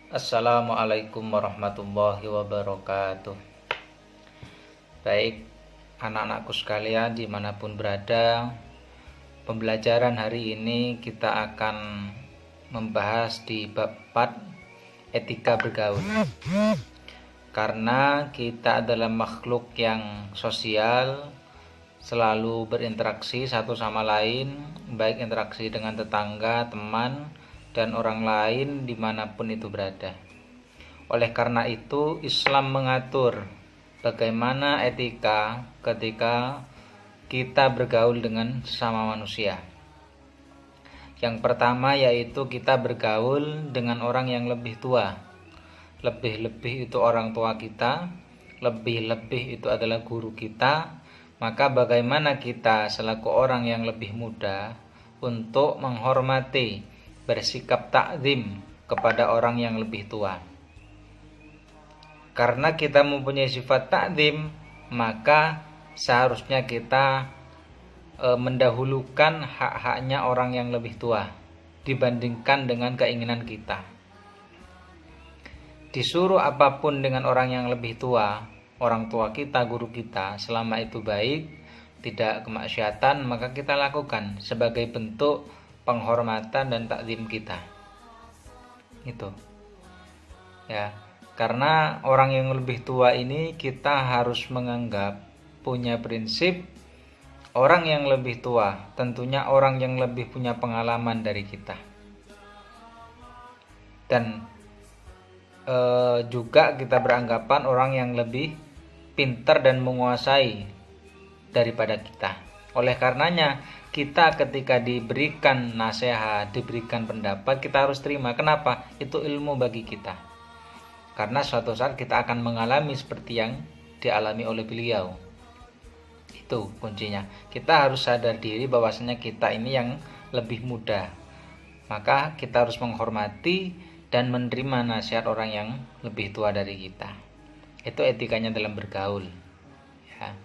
Assalamualaikum warahmatullahi wabarakatuh. Baik, anak-anakku sekalian dimanapun berada, pembelajaran hari ini kita akan membahas di bab 4 etika bergaul. Karena kita adalah makhluk yang sosial, selalu berinteraksi satu sama lain, baik interaksi dengan tetangga, teman, dan orang lain dimanapun itu berada. Oleh karena itu, Islam mengatur bagaimana etika ketika kita bergaul dengan sesama manusia. Yang pertama yaitu kita bergaul dengan orang yang lebih tua. Lebih-lebih itu orang tua kita, lebih-lebih itu adalah guru kita. Maka bagaimana kita selaku orang yang lebih muda untuk menghormati, bersikap takzim kepada orang yang lebih tua. Karena kita mempunyai sifat takzim, maka seharusnya kita mendahulukan hak-haknya orang yang lebih tua dibandingkan dengan keinginan kita. Disuruh apapun dengan orang yang lebih tua, orang tua kita, guru kita, selama itu baik, tidak kemaksiatan, maka kita lakukan sebagai bentuk penghormatan dan takzim kita. Itu. Ya, karena orang yang lebih tua ini kita harus menganggap punya prinsip orang yang lebih tua, tentunya orang yang lebih punya pengalaman dari kita. Dan juga kita beranggapan orang yang lebih pintar dan menguasai daripada kita. Oleh karenanya, kita ketika diberikan nasihat, diberikan pendapat, kita harus terima. Kenapa? Itu ilmu bagi kita. Karena suatu saat kita akan mengalami seperti yang dialami oleh beliau. Itu kuncinya. Kita harus sadar diri bahwasanya kita ini yang lebih muda. Maka kita harus menghormati dan menerima nasihat orang yang lebih tua dari kita. Itu etikanya dalam bergaul. Ya.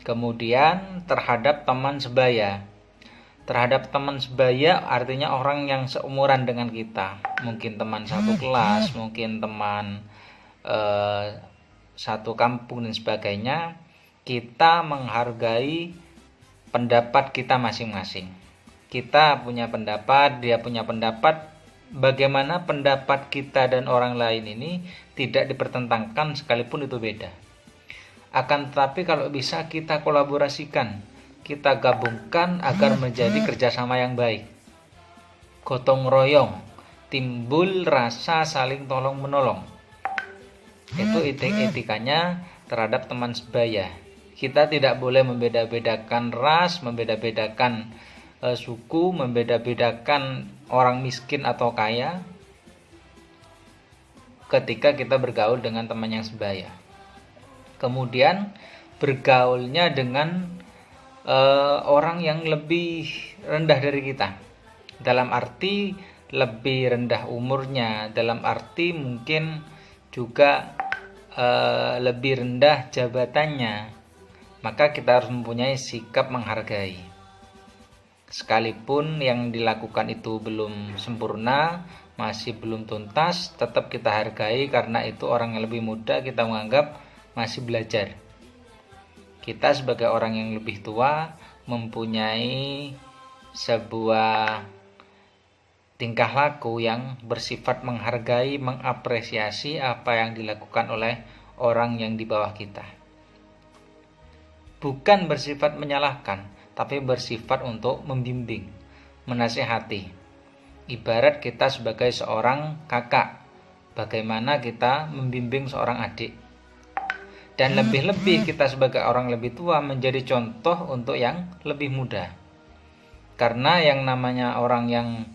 Kemudian terhadap teman sebaya. Terhadap teman sebaya artinya orang yang seumuran dengan kita. Mungkin teman satu kelas, mungkin teman satu kampung dan sebagainya. Kita menghargai pendapat kita masing-masing. Kita punya pendapat, dia punya pendapat. Bagaimana pendapat kita dan orang lain ini tidak dipertentangkan sekalipun itu beda. Akan tetapi kalau bisa kita kolaborasikan, kita gabungkan agar menjadi kerjasama yang baik. Gotong royong, timbul rasa saling tolong menolong. Itu etikanya terhadap teman sebaya. Kita tidak boleh membeda-bedakan ras, membeda-bedakan suku, membeda-bedakan orang miskin atau kaya ketika kita bergaul dengan teman yang sebaya. Kemudian bergaulnya dengan orang yang lebih rendah dari kita, dalam arti lebih rendah umurnya, dalam arti mungkin juga lebih rendah jabatannya. Maka kita harus mempunyai sikap menghargai. Sekalipun yang dilakukan itu belum sempurna, masih belum tuntas, tetap kita hargai karena itu orang yang lebih muda, kita menganggap masih belajar. Kita sebagai orang yang lebih tua mempunyai sebuah tingkah laku yang bersifat menghargai, mengapresiasi apa yang dilakukan oleh orang yang di bawah kita. Bukan bersifat menyalahkan, tapi bersifat untuk membimbing, menasihati. Ibarat kita sebagai seorang kakak, bagaimana kita membimbing seorang adik. Dan lebih-lebih kita sebagai orang lebih tua menjadi contoh untuk yang lebih muda. Karena yang namanya orang yang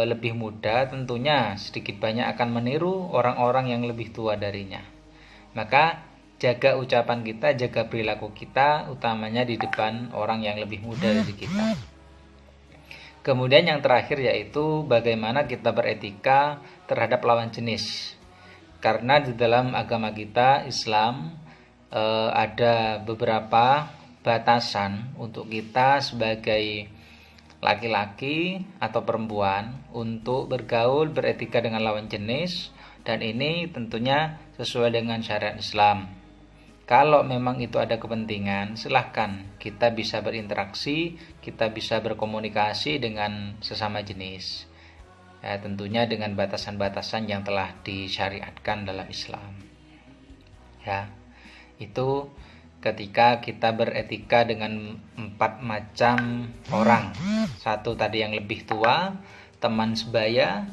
lebih muda tentunya sedikit banyak akan meniru orang-orang yang lebih tua darinya. Maka jaga ucapan kita, jaga perilaku kita, utamanya di depan orang yang lebih muda dari kita. Kemudian yang terakhir yaitu bagaimana kita beretika terhadap lawan jenis. Karena di dalam agama kita Islam ada beberapa batasan untuk kita sebagai laki-laki atau perempuan untuk bergaul beretika dengan lawan jenis, dan ini tentunya sesuai dengan syariat Islam. Kalau memang itu ada kepentingan, silahkan kita bisa berinteraksi, kita bisa berkomunikasi dengan sesama jenis. Ya, tentunya dengan batasan-batasan yang telah disyariatkan dalam Islam. Ya, itu ketika kita beretika dengan 4 macam orang. Satu tadi yang lebih tua, teman sebaya,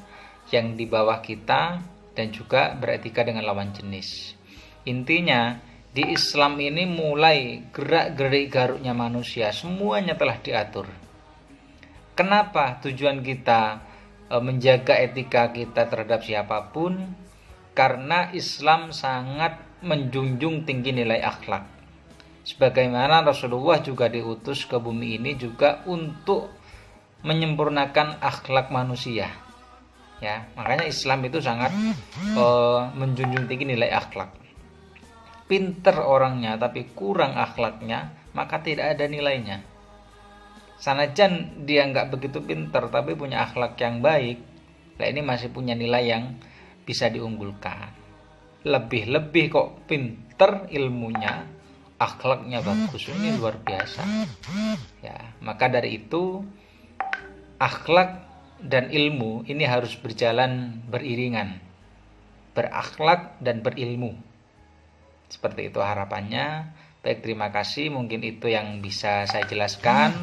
yang di bawah kita, dan juga beretika dengan lawan jenis. Intinya, di Islam ini mulai gerak-gerik garuknya manusia, semuanya telah diatur. Kenapa tujuan kita menjaga etika kita terhadap siapapun? Karena Islam sangat menjunjung tinggi nilai akhlak. Sebagaimana Rasulullah juga diutus ke bumi ini juga untuk menyempurnakan akhlak manusia. Ya, makanya Islam itu sangat menjunjung tinggi nilai akhlak. Pinter orangnya tapi kurang akhlaknya, maka tidak ada nilainya. Sanajan dia nggak begitu pinter tapi punya akhlak yang baik, nah ini masih punya nilai yang bisa diunggulkan. Lebih-lebih kok pinter ilmunya, akhlaknya bagus, ini luar biasa. Ya, maka dari itu akhlak dan ilmu ini harus berjalan beriringan. Berakhlak dan berilmu. Seperti itu harapannya. Baik, terima kasih. Mungkin itu yang bisa saya jelaskan.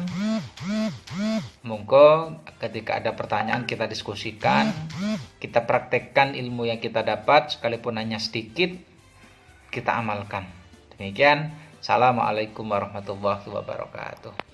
Monggo ketika ada pertanyaan kita diskusikan, kita praktekkan ilmu yang kita dapat, sekalipun hanya sedikit, kita amalkan. Demikian. Assalamualaikum warahmatullahi wabarakatuh.